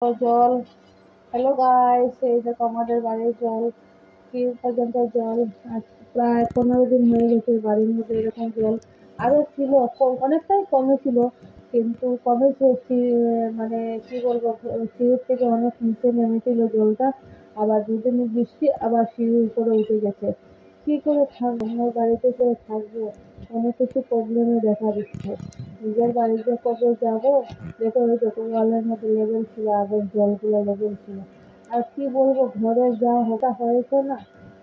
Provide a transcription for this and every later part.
জল। Hello guys, এই দেখো আমাদের বাড়ির জল কি পর্যন্ত জল। আজ প্রায় 15 দিন হয়ে গেছে বাড়ির মধ্যে এরকম জল। আরো ছিল, অনেকটাই কমেছিল, কিন্তু কমেছে মানে কি বলবো, সিঁড়ির থেকে অনেক নিচে নেমেছিল জলটা। আবার দুদিন বৃষ্টি, আবার সিঁড়ির উপরে উঠে গেছে। কি করে থাকবো, অন্য বাড়িতে করে থাকবো, অনেক কিছু প্রবলেমে দেখা দিচ্ছে। নিজের বাড়িতে কবে যাবো, দেখো ওই যত ওয়ালের মধ্যে লেবেল ছিল, আগের জলগুলো লেবেল ছিল। আর কি বলবো, ঘরের যা হতা হয়েছে না,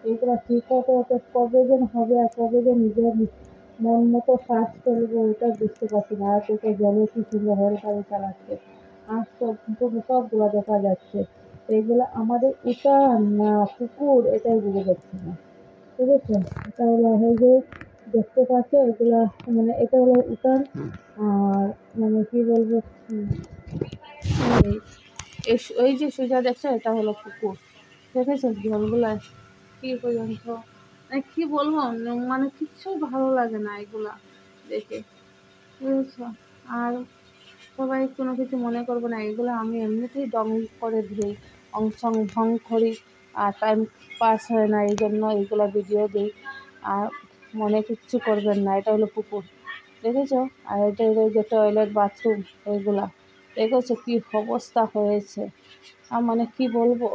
এগুলো ঠিক হতে হতে কবে যেন হবে, আর কবে যে নিজের মন মতো কাজ করবো ওটা বুঝতে পারছি না। আর দেখো জলে কি সুন্দর হেল গাড়ি চালাচ্ছে, আর সবগুলো দেখা যাচ্ছে। এগুলো আমাদের উঠান না পুকুর, এটাই বুঝে যাচ্ছে না। বুঝেছো, এটা হলো এই যে দেখতে পাচ্ছ এগুলা, মানে এটা হলো উঠান। আর মানে কি বলবো, এই ওই যে সোজা দেখছো এটা হলো পুকুর। দেখেছো জলগুলা কি পর্যন্ত, মানে কি বলবো, মানে কিচ্ছু ভালো লাগে না এগুলা দেখে, বুঝেছো। আর সবাই কোনো কিছু মনে করবো না, এগুলো আমি এমনিতেই ডং করে দিই, অংশং ভং করি, আর টাইম পাস হয় না, এই জন্য এইগুলো ভিডিও দিই। আর মনে কিচ্ছু করবেন না, এটা হলো পুকুর, দেখেছো। আর এটা এই যে টয়লেট বাথরুম, এইগুলা দেখেছো কি অবস্থা হয়েছে, আর মানে কি বলবো।